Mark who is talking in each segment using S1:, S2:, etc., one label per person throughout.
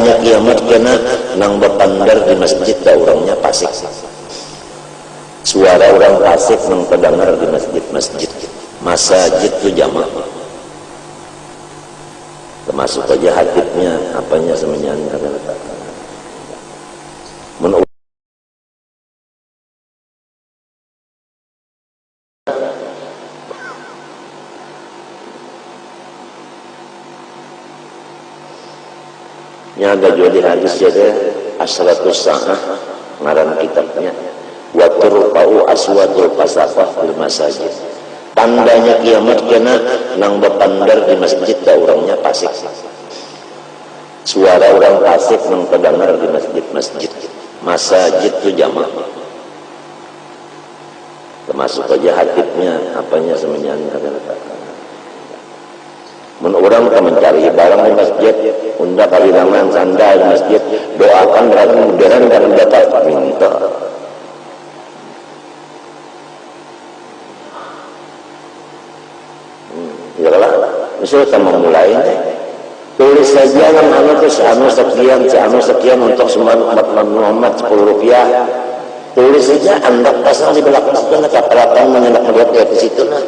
S1: tandanya kiamat kena nang bepandar di masjid da orangnya pasik. Suara orang pasik nang terdengar di masjid. Masajid itu jamak. Termasuk aja hatibnya, apanya semuanya nya ada jual di hadis jadi asratus sa'ah ngaran kitabnya wa turqa'u aswadul fasaqah fil masajid. Tandanya kiamat kena nang bepandar di masjid da orangnya pasik. Suara orang pasik nang terdengar di masjid. Masajid itu jamak. Termasuk aja hatibnya, apanya semuanya mun orang mencari barang di masjid, unda kawilangan sandal di masjid, doakan berarti mudahan dan dapat minta. Ya lah, misalnya kita memulai, tulis saja nama itu sekian untuk semua umat Muhammad 10 rupiah. Tulis saja, anda pasang di belakang itu, kapalatan menyendak melihat di situ lah.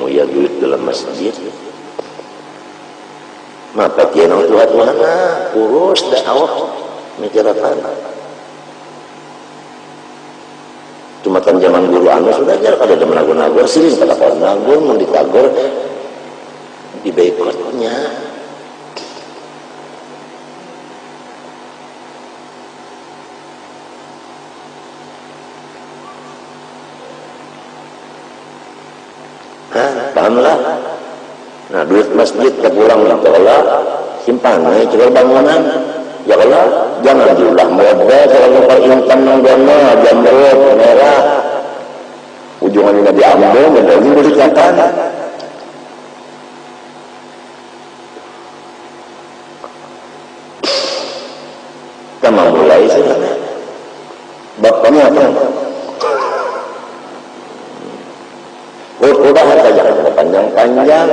S1: Ya duit dalam masjid maka dia nang Tuhan urus dakwah mikirkan cuma kan zaman dulu anu sudah aja kada ada menagur-nagur sih kada kada nagur mau ditagur di boikotnya pahamlah. Nah duit masjid terpulang ya Allah simpan coba bangunan ya Allah jangan diulah modal kalau perintan dana jamrut merah ujungannya diambil dan ini berikan kita mulai sudah bapaknya apa udah saja panjang-panjang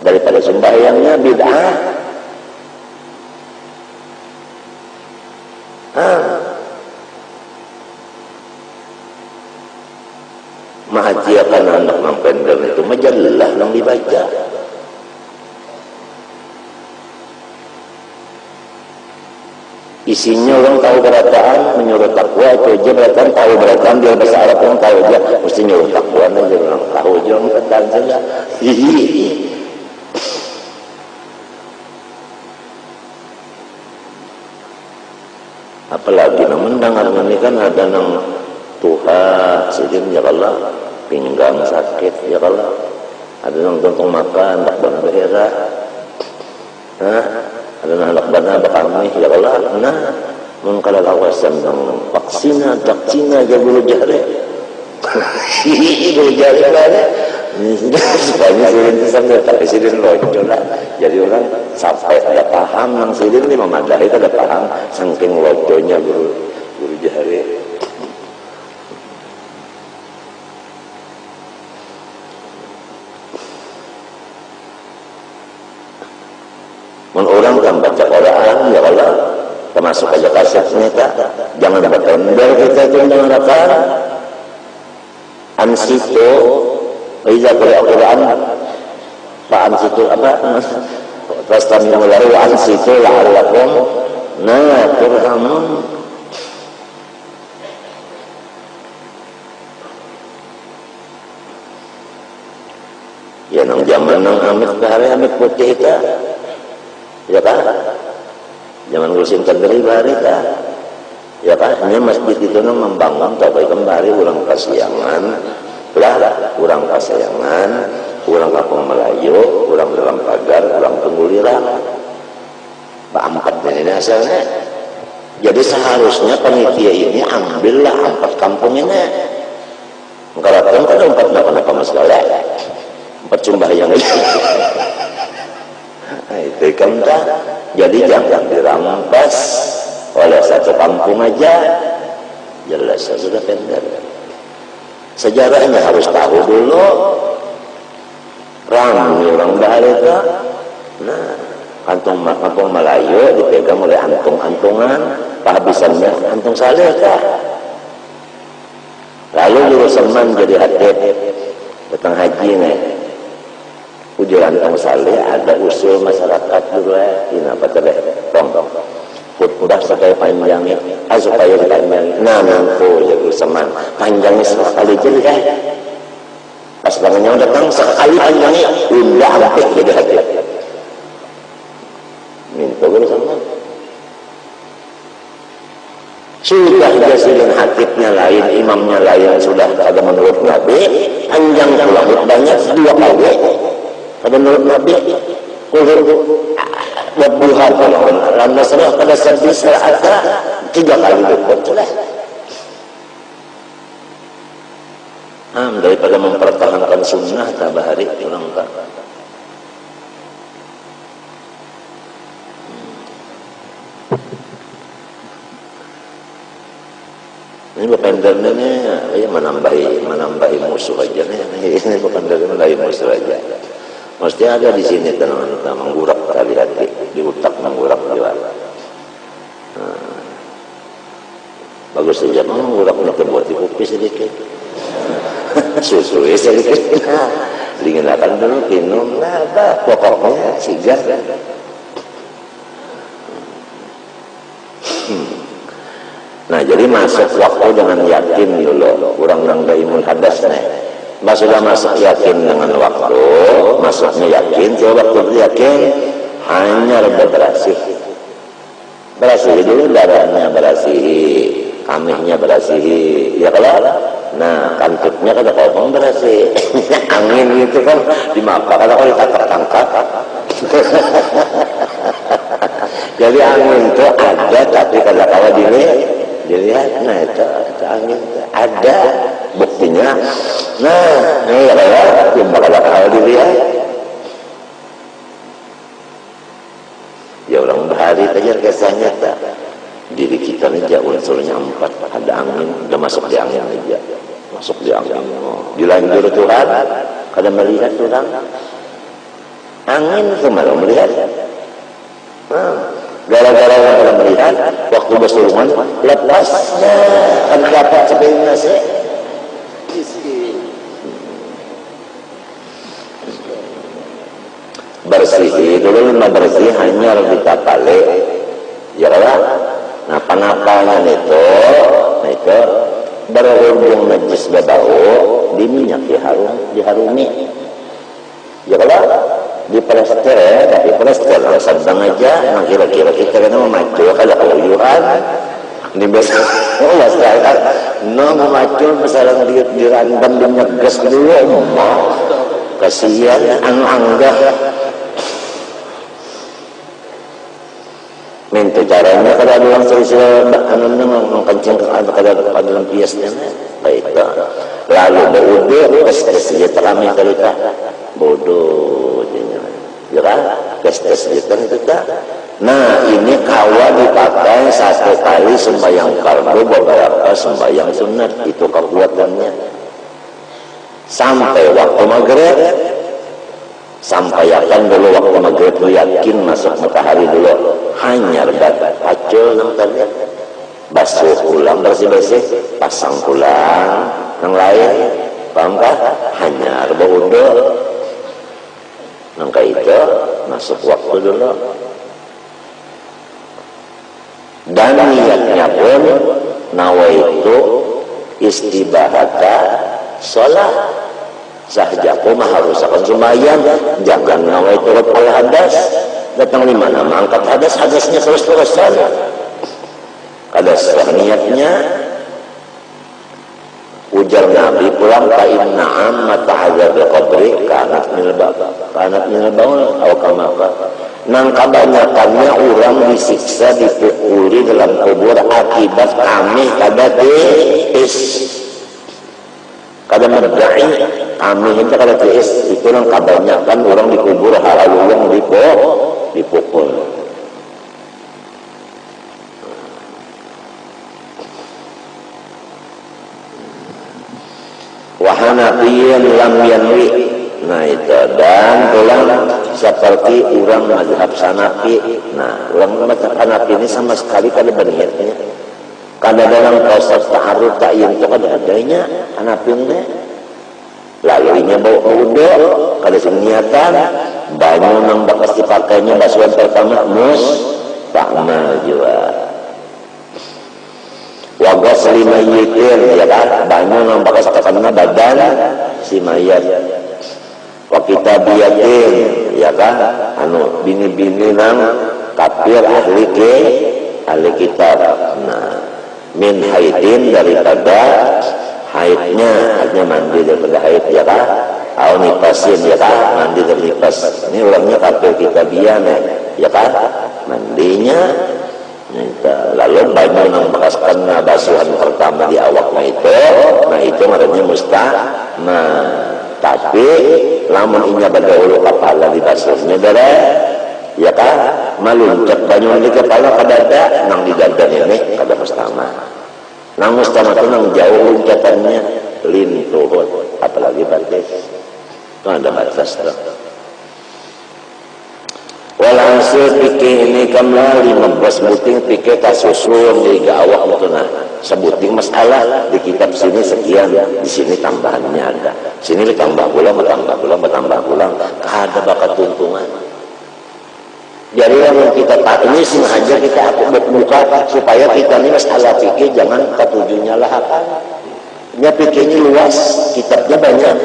S1: daripada sembahyangnya bid'ah. Mahajiakan anak mempendam itu majalah yang dibaca. Isinya orang tahu berataan menyuruh takwa itu aja berataan tahu berataan dia bahasa Arab orang tahu aja mesti nyuruh takwa aja orang tahu aja orang berataan saja apalagi namun dengar ini kan ada nang Tuhan sidin ya Allah pinggang sakit ya Allah ada nang tuntung makan tak bang behera ada anak bana bakami ya Allah mun kala lawasan nang vaksina aja bulu jare bulu jare supaya sidin sampai tak sidin lonjol lah jadi orang sampai ada paham nang sidin ni memadai ada paham saking lojonya bulu jare orang kan baca Quran ya Allah termasuk aja kasetnya kak jangan bertender kita itu mengatakan ansito iza Quran pak ansito apa pastami mulai ansito la'allakum turhamun ya nang zaman nang amit bahari amit putih kak ya kan zaman ngurusin kenderi bari kan ya kan ini masjid itu membangun tapi kembali ulang kasiangan lah ulang kasayangan ulang kampung Melayu ulang dalam pagar ulang pengguliran empat ini asalnya jadi seharusnya panitia ini ambillah 4 kampung ini kalau kan ada 4 apa masalah 4 sembahyang itu itu kan jadi jangan dirampas oleh satu kampung aja jelas sudah pendek sejarahnya harus tahu dulu ramai orang bahaya Nah, kampung Melayu dipegang oleh antung-antungan, kehabisannya antung saleh kah? Lalu jurusan jadi hatib, datang haji nih. Ujur antung saleh ada usul masyarakat dulu apa teh? Tong. Khutbah supaya panjangnya, supaya dipanjangin. Nah, nampu jadi seman panjangnya sekali jadi kan. Pas bangunnya datang sekali panjangnya, udah habis jadi hatib. Minta guru sama. Sudah jasirin hatibnya lain, imamnya lain, sudah kada menurut Nabi, panjang pula banyak 2 kali. Kada menurut Nabi, berbuhat dalam masalah pada servis rata 3 kali dukun sudah. Daripada mempertahankan sunnah tabahari pulang tak. Ini bukannya ya menambahi musuh aja nih. Ini bukannya menambahi musuh aja. Mesti ada di sini teman-teman menggurak kali hati di otak menggurak juga. Bagus saja menggurak nak buat di kopi sedikit. Susu sedikit. Dinginakan dulu minum apa pokoknya sigar. Nah, jadi masuk waktu dengan yakin dulu. Orang-orang daimul hadas nih. Sudah masuk yakin dengan waktu, masuknya yakin, coba waktu yakin, hanya berasih. Berasih dulu darahnya berasih, kamihnya berasih, ya kalau, nah kantutnya kada kau berasih, angin itu kan dimapa, kalau ditangkap. Jadi angin itu ada, tapi kada kawa dilihat, nah itu angin ada. Buktinya, nah, ini ya, cuma kalau dilihat, ya orang bahari aja kesannya tak. Diri kita aja unsurnya 4, ada angin, udah masuk di angin aja, masuk di angin. Dilanjur Tuhan, kada melihat orang, angin kemana melihat? Gara-gara kada melihat, waktu bersulman lepasnya kan dapat seperti nasi. Bersih dulu bersih hanya ditapale ya lah. Nah panapanya itu berhubung najis berbau di minyak diharumi ya lah, di plester tapi plester sedang aja. Nah kira-kira kita kena memacu kalau keluyuhan ini biasa masyarakat memacu masalah dirandam dinyeges dulu kasihan anggah minta caranya kada ada sila mengkencing kada dalam piasnya baik lalu bodoh tes kami cerita bodoh ya kan tes itu tak. Nah ini kawa dipakai 1 kali sembahyang fardu beberapa sembahyang sunat, itu kekuatannya sampai waktu maghrib. Sampaikan dulu waktu maghrib itu yakin masuk matahari dulu, hanya pacul namanya basuh ulang bersih-bersih, pasang ulang yang lain, paham kah? Hanya berwudu nangka itu masuk waktu dulu. Dan niatnya pun nawaitu istibahata sholat sahaja pun harus akan sembahyang, jangan nawaitu raful hadas. Datang di mana mengangkat hadasnya terus-terusan. Hadas niatnya ujar Nabi pulang fa inna ammata hadzal qabri kanat minal baul atau kamaka. Nang kebanyakannya orang disiksa dipukuli dalam kubur akibat kami kada tiis kada merdai kami itu kada tiis itu nang kebanyakan orang dikubur halalulung dipukul. Wahanafiyan lam yanwi. Nah itu dan pulang seperti orang mazhab Hanafi. Nah, orang mazhab Hanafi ini sama sekali kada berniatnya. Kada dalam proses ta'aruf ta'yin itu kada adanya Hanafi ini. Lalu ini bawa udo, kada niatan, banyak nang bakas dipakainya basuhan pertama musta'mal juga. Wa ghusli mayyitin, ya kan, banyak nang bakas terkena badan si mayat. Wa kitabiyatin, ya kan, anu bini-bini nang kafir ahli kitab. Nah, min haidin daripada haidnya, hanya mandi daripada haid, ya kan, atau nipasin, ya kan, mandi dari nipas. Ini orangnya kafir kitabian, ya kan, mandinya. Lalu banyak yang bekaskan basuhan pertama di awaknya itu, nah itu namanya musta'mal. Tapi lamun inya berdahulu kepala dibasuhnya darah, ya kan, maluncat banyak di kepala kada ada, nang di dadan ini kada musta'mal. Nang musta'mal itu nang jauh luncatannya lintuh, apalagi batas. Itu ada batas tuh. Walhasil pikir ini kembali membahas sebuting pikir kasusun di awak itu. Nah, sebuting masalah di kitab sini sekian, di sini tambahannya ada, sini ditambah pulang, bertambah pulang, ada bakat tuntungan. Jadi yang kita tak ini sengaja kita buka supaya kita ini masalah pikir jangan ketujuhnya lah apa. Nya pikirnya luas, kitabnya banyak.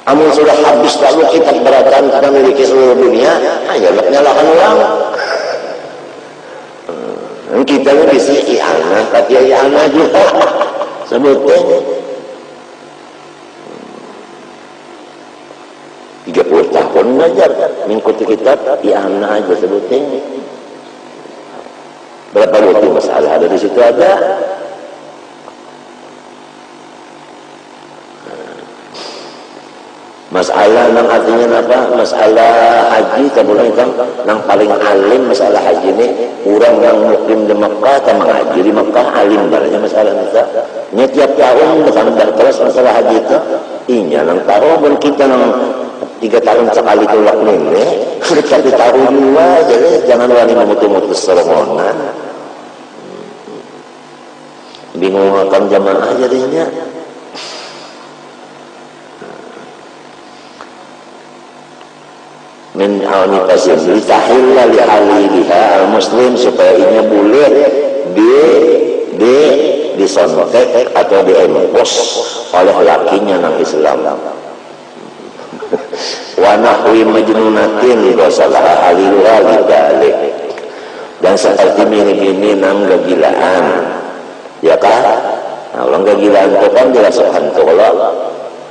S1: Amun sudah habis lalu kitab beratan kita memiliki seluruh dunia, hanya nyalakan orang. Kita ini bisa i'anah, kata i'anah juga sebutnya. 30 tahun belajar mengikuti kitab i'anah aja sebutnya. Berapa bukti masalah ada di situ ada. Masalah nang artinya apa? Masalah haji kemudian kan nang paling alim masalah haji ini orang yang mukim di Mekah atau mengaji di Mekah alim barangnya masalah itu. Nya tiap tahun bertambah terus masalah haji itu. Inya nang tahu pun kita nang 3 tahun sekali tolak nenek, sudah 1 tahun juga, jadi jangan wani memutus-mutus serongonan. Bingung akan jamaah jadinya. Min awnifasin litahilla lihaliliha al-muslim supaya ini boleh disontek atau diempos oleh lakinya nang Islam. Wa nahwi majnunatin lidosalah haliluha lidalik, dan seperti bini-bini nang kegilaan, ya kan? Nah, orang kegilaan itu kan jelas hantu.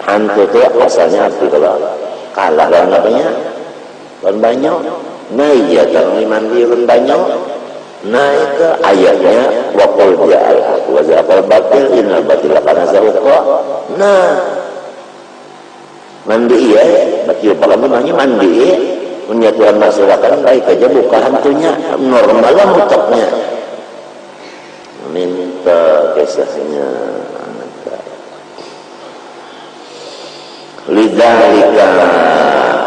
S1: Hantu itu asalnya apa kalau kalah dan apanya? Ron banyak, nah iya kalau mandi ron banyak, nah itu ayatnya wakul ja'al wa zaqal batil innal batila kana zahuqa. Nah mandi iya, batil pakai mandi iya, punya Tuhan masyarakat baik aja buka hantunya normal lah mutaknya. Minta kisahnya, lidalika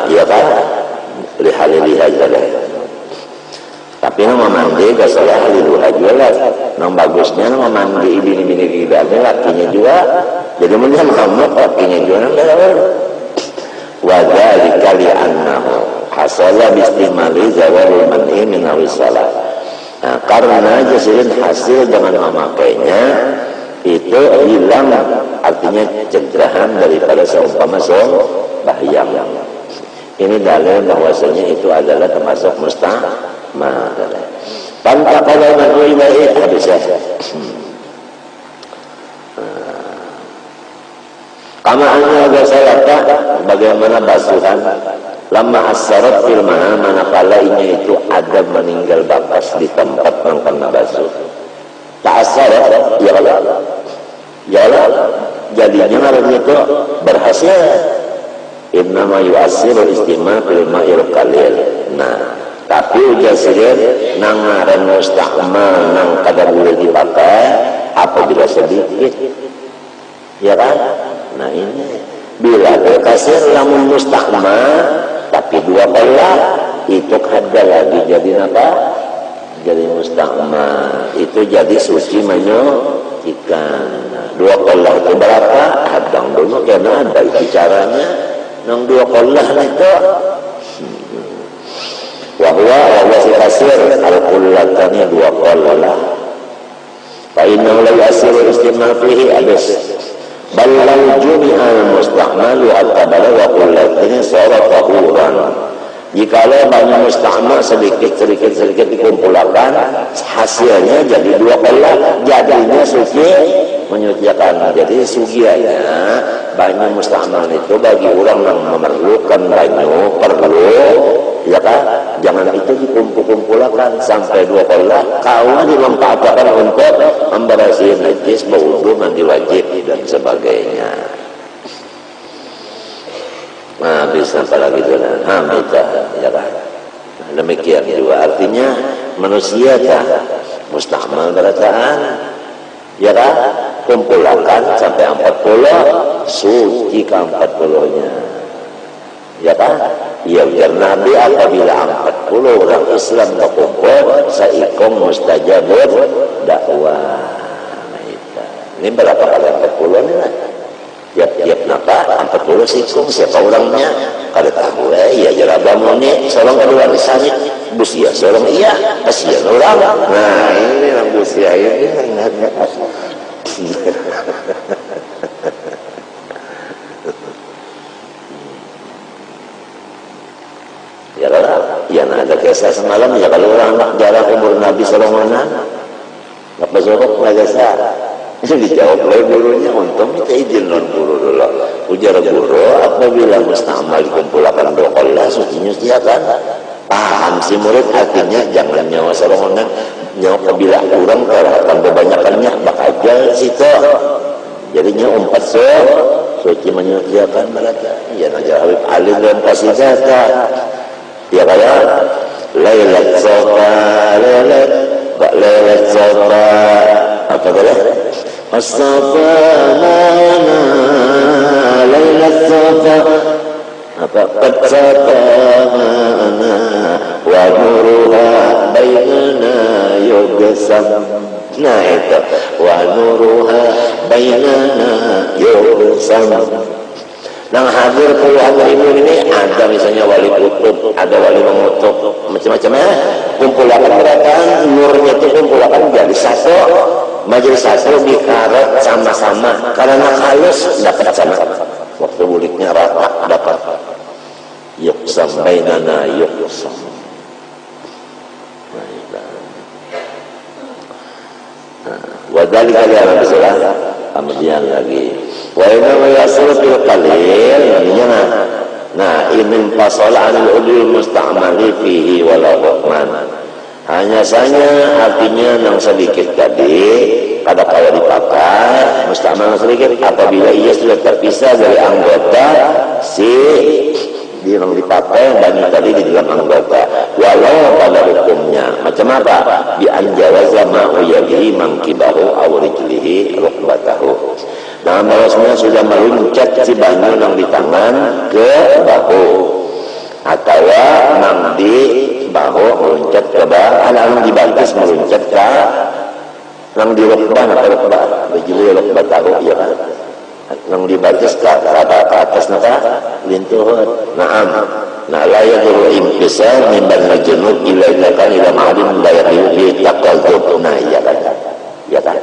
S1: ya kan. Lihaliliha jalan. Tapi nama mandi gak salah haliluha jalan. Yang bagusnya nama mandi bini-bini gilanya lakinya juga. Jadi mending kamu lakinya juga nang wadhalika li'annahu hasala bistimali zawalul man'i minawis salat. Nah, karena jasirin hasil dengan memakainya itu hilang, artinya cegerahan daripada seumpama bahyang. Ini dalil bahwasanya itu adalah termasuk musta'mal. Tanpa kalau nadu ilaih habisnya. Kama anna ghasalata, bagaimana basuhan lama asyarat fil maha, manakala ini itu ada meninggal bakas di tempat yang kena basuh. Tak asyarat ya Allah jadinya namanya itu berhasil. Innama yu'asiru istima fil ma'il qalil. Nah, tapi ujasirin nang ngaran musta'mal nang kada boleh dipakai apabila sedikit. Ya kan? Nah ini bila mereka kasir lamun mustahma tapi dua qolah itu ada lagi jadi apa? Jadi mustahma itu jadi suci menyucikan. Dua qolah itu berapa? Hadang dulu karena ada bicaranya nang dua qolah itu wahwa si kasir al-qullatani dua qolah fa innahu la yasiru istimal fihi abis ballau jumi'al mustahmalu al-tabala wa qullatani sara tahuran. Jikalau banyak mustahmal sedikit dikumpulkan hasilnya jadi dua qolah jadinya suci menyucikan. Jadi sugianya banyak mustahmal itu bagi orang yang memerlukan banyak perlu ya kan, jangan itu dikumpul-kumpulkan sampai dua qolah kau dimanfaatkan untuk membersih najis, berwudu, mandi wajib dan sebagainya. Nah, bisa apalagi itu minta ya kan. Demikian juga artinya manusia ya mustahmal berataan ya kan, kumpulkan sampai 40 suci ke 40-nya ya kan. Ya biar Nabi apabila 40 orang Islam berkumpul saikong mustajabur dakwah. Ini berapa kali 40 ini lah. Tiap-tiap napa 40 sikung siapa orangnya kada tahu ya jarabam ini seorang kedua di sana busia seorang iya kasihan orang. Nah ini yang busia ini ya kalau ya ada kisah semalam ya kalau orang nak jarak umur Nabi sallallahu alaihi wasallam apa jorok nggak kisah. Itu dijawab oleh gurunya, untung minta izin non guru dulu. Ujar guru, apabila mustahmal dikumpulkan dua qolah sucinya siakan. Paham si murid artinya jangan nyawa serongan, nyawa kabila kurang karena kebanyakannya bakal jual situ. Jadinya umpat suci menyucikan mereka. Ya Naja Habib Ali dan Qasidata. Ya kayak Lailat Sofa, Lailat Sofa, apa boleh? As-safa mana lailat safa apa qad safa mana wa nuruha bainana yugsam. Nah itu wa nuruha bainana yugsam. Nang hadir puluhan ribu ini ada misalnya wali kutub, ada wali mengutuk, macam-macam ya. Kumpulkan mereka, nurnya itu kumpulkan jadi satu. Majelis satu dikaret sama-sama karena halus dapat sama. Waktu buliknya rata dapat. Yuksam bainana yuksam. Wadali kalian bersalah. Kemudian lagi wa inna yasul fil qalil artinya nah ini fasala anil udul musta'mali fihi wala hukman. Hanya saja artinya yang sedikit tadi pada kala dipakai musta'mal sedikit apabila ia sudah terpisah dari anggota si yang dipakai banyak tadi di dalam anggota walau pada hukumnya macam apa bi anjawaza ma'u yadihi mangkibahu aw rijlihi rukbatahu. Nah bahwasanya sudah meluncat si banyu yang di tangan ke bahu atau nang di bahu meluncat ke bahu nang di batas meluncat ke nang di rukbah atau rukbah rijlihi rukbatahu ya kan nang dibatas ke atas naka lintuhut. Naam na la yadul impisal min banil junub ila kan ila ma'adin la yadul bi taqallub. Nah ya kan ya kan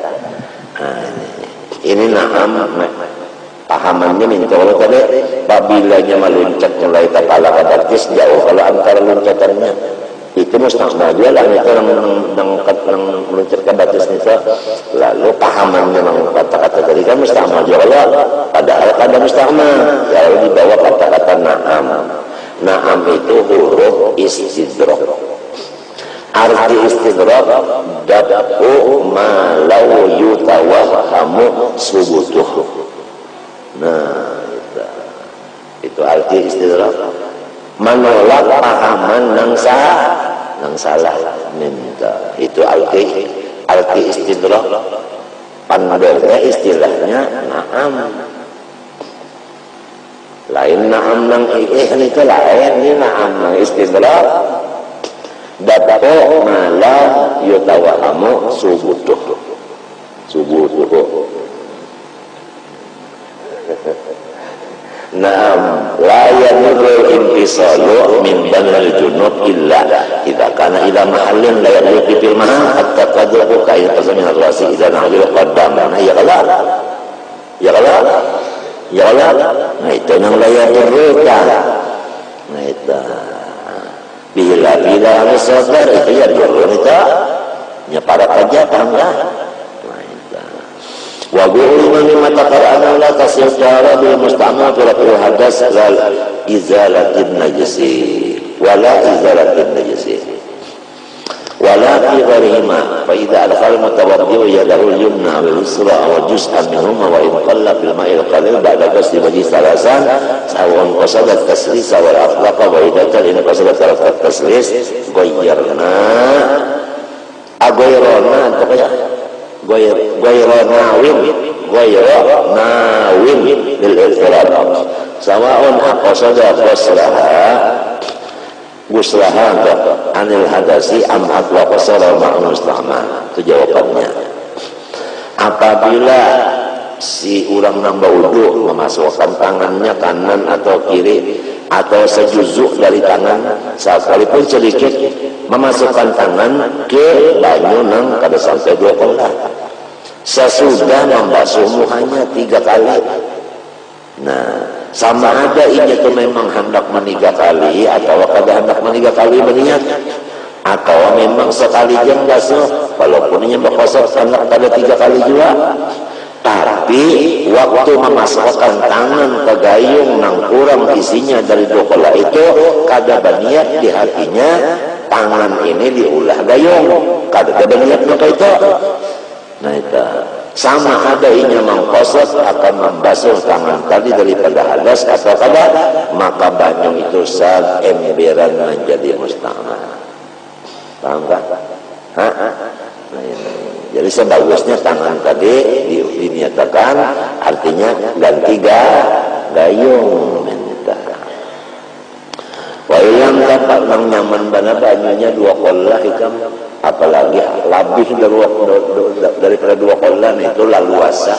S1: ini naam pahamannya minta Allah tadi babilanya meluncat mulai kepala ke batis jauh kalau antara luncatannya itu mustahmal dia lah itu yang meluncat ke batis itu lalu pahamannya yang kata-kata tadi kan mustahmal juga padahal ada mustahmal lalu dibawa kata-kata naam itu huruf istidrak. Arti istidrak dapu ma law yutawahhamu subutuh. Nah itu arti istidrak menolak pahaman yang salah minta. Itu arti istidrak. Pandornya istilahnya naam Lain na'am nang itu lain, ini na'am nang istidrak. Dapo malam yutawahamu subutuh. Naam la yadurul infisalu min banal junub illa idza kana ila mahallin la yadurul fil mahal hatta qadruhu ka'in qasamin ar-rasi idza na'il qaddamana ya Allah nah itu yang la yadurul nah itu bila sabar itu ya dulu itu nya para kerja tangga wa bi'ulima mimma taqara'ana la tasyara bil musta'mal fi raf'il hadas wal izalatin najisi wala fi gharihima fa idza adkhala mutawaddi'u yadahu al-yumna wal yusra wa juz'an minhuma wa in qalla fil ma'il qalil ba'da ghusli wajhi salasan sawan qasada taslis wal aflaqa wa idatan in qasada taslis ghayyarna agoyrona to kaya nawin lil ifrad sawa'un aqsada guslaha anil hadasi am atwa qasara ma'al musta'mal. Itu jawabannya. Apabila si orang nambah wudu memasukkan tangannya kanan atau kiri atau sejuzuk dari tangan sekalipun sedikit memasukkan tangan ke banyu nang kada sampai 2 kolah sesudah membasuh muhanya 3 kali. Nah sama ada ini itu memang hendak 3 kali atau kada hendak 3 kali berniat atau memang sekali jam basuh walaupun ini berkosor hendak kada 3 kali juga. Tapi waktu memasukkan tangan ke gayung nang kurang isinya dari 2 kolah itu kada berniat di hatinya tangan ini diulah gayung, kada berniat maka itu. Nah itu sama ada inya mengkosot akan membasuh tangan tadi daripada hadas atau kada, maka banyu itu saat emberan menjadi musta'mal. Paham tak? Nah ini. Jadi sebagusnya tangan tadi dinyatakan artinya ganti gayung. Wayang dapat nang nyaman bana banyunya 2 kolah ikam, apalagi lebih daripada 2 kolah itu laluasa.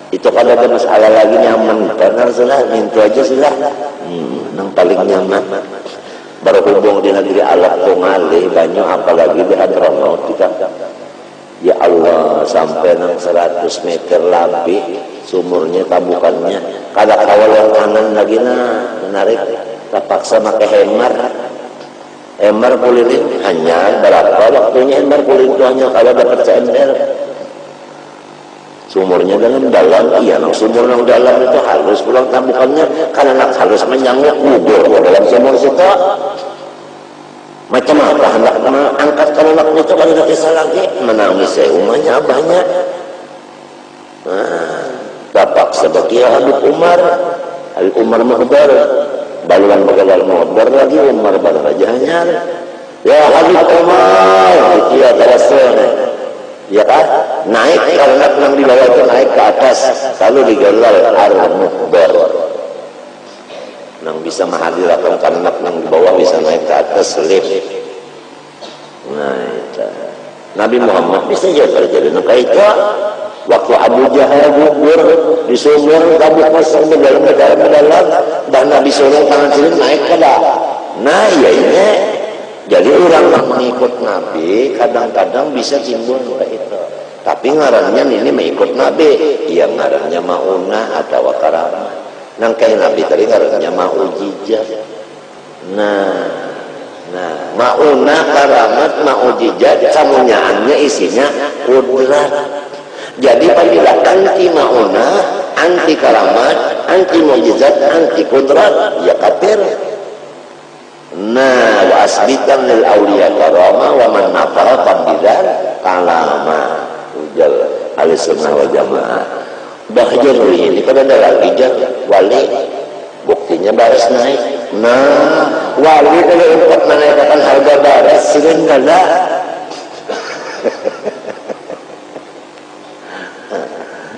S1: Itu kalau ada masalah lagi nyaman karena sudah minta aja sudah. Nang paling nyaman. Berhubung di negeri alat pengalih banyu apalagi di Hadramaut kita. Ya Allah sampai 100 meter lebih sumurnya tabukannya kada kawal yang kanan lagi menarik terpaksa pakai hemar pulilin hanya berapa waktunya hemar pulilin itu hanya kalau dapat seember sumurnya dalam iya sumur yang dalam itu halus pulang tabukannya karena halus menyangkut kubur dalam sumur situ macam apa hendak angkat kalaknya itu kalau tidak bisa lagi menangis umahnya abahnya bapak sebagai Habib Umar Muhdar baluan bagal Muhdar lagi Umar baru aja hanya ya Habib Umar dia terasa ya kan naik karena yang di bawah itu naik ke atas lalu digelar Muhdar nang bisa menghadirkan karena yang di bawah bisa naik ke atas lift. Nah itu Nabi Muhammad bisa juga terjadi nah itu waktu Abu Jahal gugur di sumur tabuk masuk ke dalam dan Nabi suruh tangan sini naik ke dah. Nah ya ini jadi orang yang mengikut Nabi kadang-kadang bisa timbul kayak itu tapi ngarannya ini mengikut Nabi yang ngarannya maunah atau karamah. Nang kayak Nabi tadi ngarannya ma'ujijat. Nah ma'unah karamat ma'ujijat samunyaannya isinya kudrat. Jadi apabila anti ma'unah, anti karamat, anti mujizat, anti kudrat ya kafir. Nah wa asbitan lil awliya karama wa man nafa'a fadilan kalama ujal al-sunnah wal jamaah. Bahjur ini kan ada lagi wali buktinya baris naik. Nah wali kalau untuk menaikkan harga baris sering gala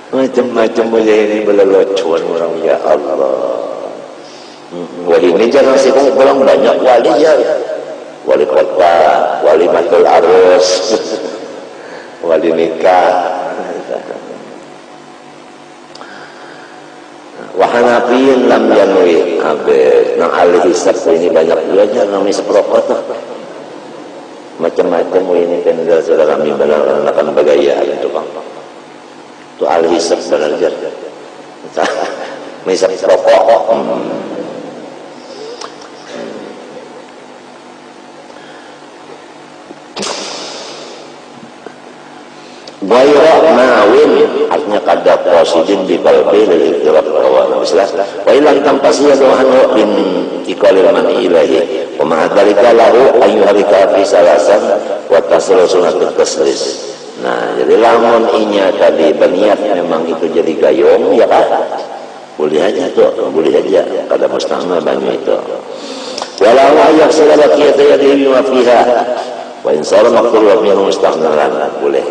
S1: macam-macam aja ini belelocuan orang ya Allah Wali ini jangan sih pulang banyak wali ya, wali kota, wali matul arus, wali nikah. Wahanapiin lam yanwi abe nang alih hisab ini banyak belajar namanya seperokot macam-macam ini kan saudara kami benar akan bagaya itu bang itu alih hisab belajar misal rokok Gairah nawin artinya kada qasidin bi qalbi lil iktiraf qawana bislas wa ilang tanpa sia dohan bin iqalil man ilahi wa ma dzalika lahu ayyuharika fi salasan wa tasru sunat tasris. Nah jadi lamun inya tadi berniat memang itu jadi gayung ya kan boleh aja tuh boleh aja kada mustahil banyak itu walau ayak segala kita ya di wa fiha wa insara maqtul wa min mustahmilan boleh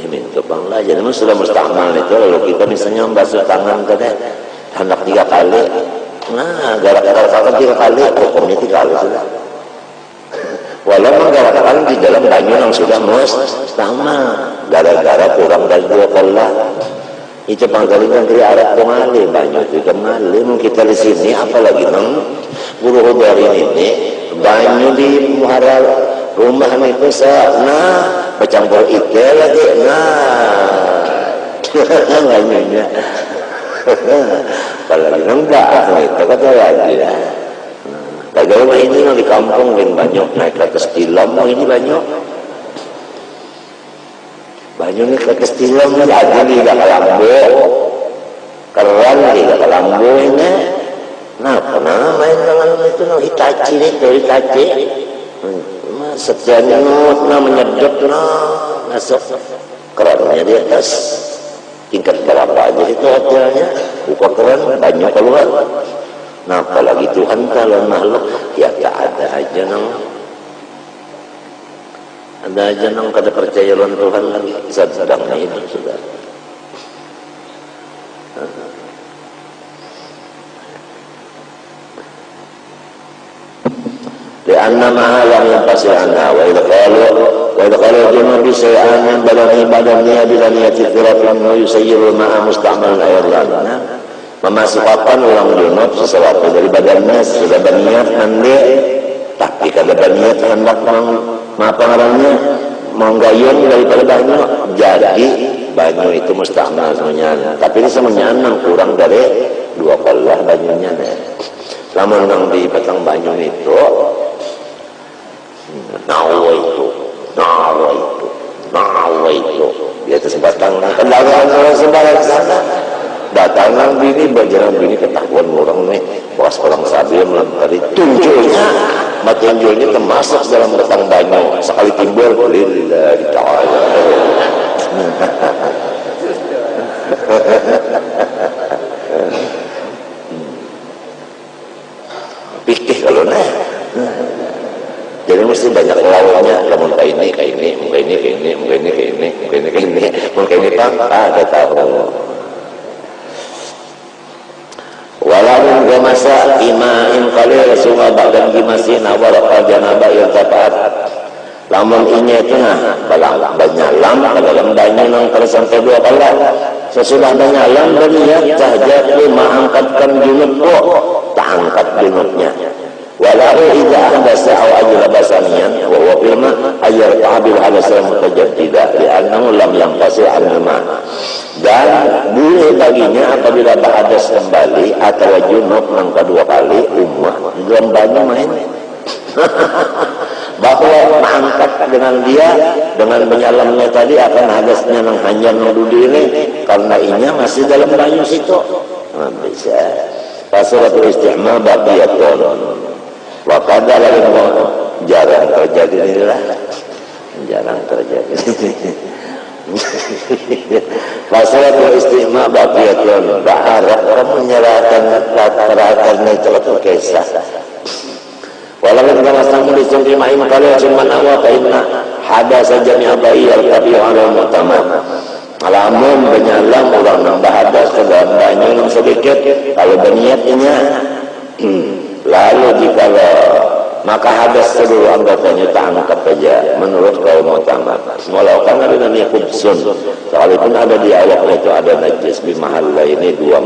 S1: minta bangla jadi sudah mustahmal itu lalu kita misalnya membasuh tangan kada hendak 3 kali nah gara-gara 3 kali hukumnya 3 kali sudah walaupun gara-gara di dalam banyu yang sudah mustahmal gara-gara kurang dari 2 kali itu pangkalikan dari arah kemali banyu itu kemali kita di sini apalagi nang buru dari ini banyu di muara rumah itu nah bercampur ikan lagi banyunya apalagi enggak itu kata lagi ya lagi rumah ini yang di kampung yang banyak naik ke atas tilam ini banyak ini ke atas tilam lagi nih gak kelambu keren nih gak kelambu ini nah pernah main dengan itu hitachi setiap nyut menyedot masuk kerannya di atas tingkat berapa aja itu hotelnya buka keran banyak keluar nah apalagi Tuhan kalau makhluk ya tak ada aja nang kada percaya lawan Tuhan lagi sedangnya itu sudah Lianna ma'alam yang pasir anna wa idha qalu junubi syai'an yang balani badannya bila niyati tirafin wa yusayyiru ma'a musta'mal ayarlan memasukkan ulang junub sesuatu dari badannya sudah berniat mandi tapi kada berniat hendak pengarangnya menggayung daripada banyu jadi banyu itu musta'mal semuanya tapi ini semuanya kurang dari 2 kolah banyunya lamun nang di batang banyu itu nawa itu di atas batang kendaraan sembarang sana datangan bini berjalan bini ketahuan orang nih pas orang sabi melempari tunjulnya tunjulnya termasuk dalam batang banyu sekali timbul lillahi ta'ala pikir kalau jadi mesti banyak lawannya namun kayak ini bang ada tahu walaupun gak masa imain kalil sungai badan gimasin awal janabah yang tepat lamun inya itu banyalam dalam banyu yang sampai 2 kali sesudah banyalam berniat tahjatu mengangkatkan junub tak angkat junubnya walau idza ahdasa aw ajla basaniyan wa huwa fil ma ayyar ta'bil hadasa mutajaddida li'annahu lam yanqasi 'anil ma dan boleh baginya apabila hadas kembali atau junub yang kedua kali dalam banyu main bahwa mengangkat dengan dia dengan menyalamnya tadi akan hadasnya yang hanya nuduh diri karena inya masih dalam banyu situ bisa fasalatul istihma baqiyatun wakada lagi jarang terjadi inilah jarang terjadi fasalatul istihma baqiyatun berharap menyerahkan rata-rata itu kisah walaupun kama sang disung imam kalau cuma awak inna hada saja ni abai al-tabi ala mutamam Alamun benyalam orang nambah hadas ke dalam banyu yang sedikit kalau berniatnya lalu jikalau maka hadas seluruh anggotanya tak angkat saja menurut kaum utama. Walau kan ada namanya khubsun, sekalipun ada di awaknya itu ada najis bimahalla ini dua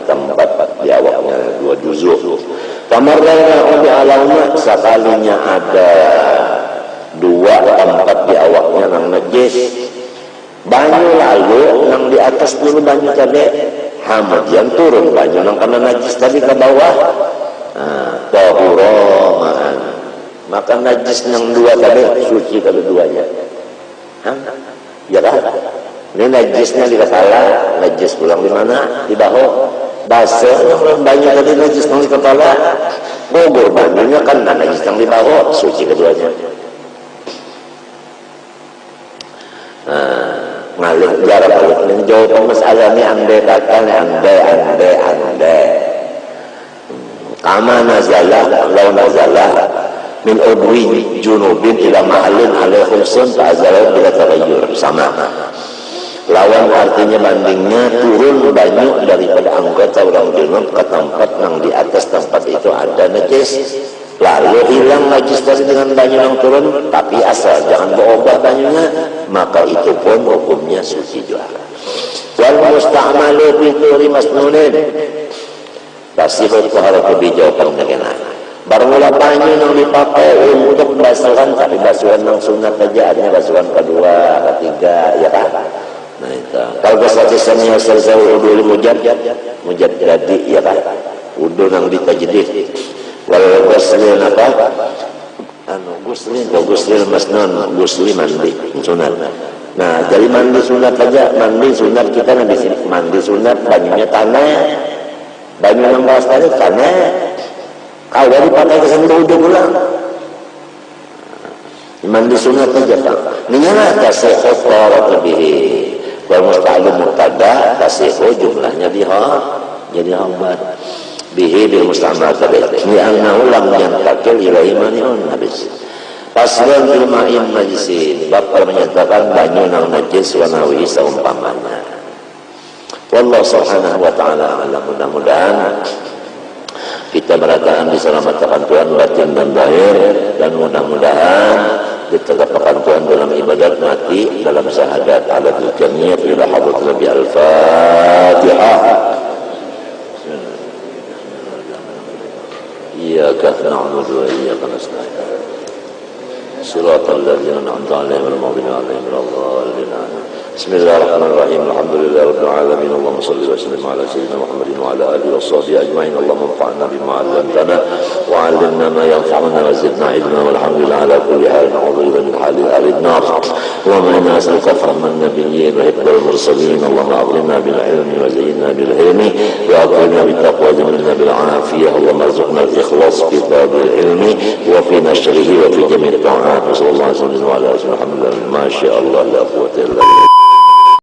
S1: tempat di awaknya, dua juzuk. Kamar lainnya di alamnya sekalinya ada dua tempat di awaknya yang najis. Banyu lalu yang di atas dulu banyu tadi kemudian turun banyu yang karena najis tadi ke bawah tahuromaan maka najis yang dua tadi suci kedua-duanya. Ya kan? Ini najisnya di kepala, najis pulang di mana? Di bahu. Basah yang banyu tadi najis yang di kepala, gugur banyunya kan najis yang di bahu, suci keduanya. Ngalih jarak menjawab masalah ini andai kama nazalah law nazalah min udwi junubin ila mahallin alaihi khumsun fa'azalah bila taghayyur sama lawan artinya bandingnya turun banyak daripada anggota orang junub ke tempat yang di atas tempat itu ada najis lalu hilang najis tadi dengan banyu yang turun tapi asal jangan berubah banyunya maka itu pun hukumnya suci juga. Wal musta'malu fi turi masnunin tasihut harus lebih jauh pengenaan bermula banyu yang dipakai untuk basuhan tapi basuhan yang sunat saja artinya basuhan kedua ketiga ya kan. Nah itu kalau kesaksiannya selesai udah mujad jadi ya kan udah yang ditajdid wal ghuslin apa ghuslin masnun ghuslin mandi sunat. Nah jadi mandi sunat saja mandi sunat kita nanti mandi sunat banyunya tanah banyu yang bawah tadi tanah kalau dipakai ke sana udah pulang mandi sunat saja tak ini lah tasihut lebih kalau musta'alu murtada tasihut jumlahnya jadi hambat bihi bil musta'mal tadi li'annahu lam yantakil ilahi mani'un habis paslon bil ma'in najisin bab menyatakan banyu yang najis wa nawi seumpamanya. Wallahu subhanahu wa ta'ala alam. Mudah-mudahan kita beratakan diselamatkan Tuhan batin dan lahir dan mudah-mudahan ditegakkan Tuhan dalam ibadat mati dalam syahadat ala dzikrinya ila hadrat Nabi al-Fatihah. Iyyaka na'budu wa iyyaka nasta'in. Shiratal ladzina an'amta 'alaihim ghairil maghdubi 'alaihim waladdallin. Bismillahirrahmanirrahim. Alhamdulillahirabbil alamin. Allahumma shalli wa sallim ala sayyidina Muhammadin wa ala alihi washabbihi ajma'in. Allahumma anfa'na bima 'allamtana wa 'allimna ma yanfa'una wa zidna 'ilma walhamdulillahi ala kulli hal. Na'udzu min hali ahli an-nar. Allahumma inna nas'aluka fahman nabiyyin wa hifdzal mursalin. Allahumma a'inna bil 'ilmi wa zayyinna bil hilmi wa aqilna bit taqwa wa zayyinna bil 'afiyah. Allahumma arzuqna al-ikhlas fi talabil ilmi wa fi nashrihi wa fi jami' at-ta'at. Sallallahu alaihi wa sallam wa ala alihi wa sahbihi. Ma syaa Allah la quwwata illa billah.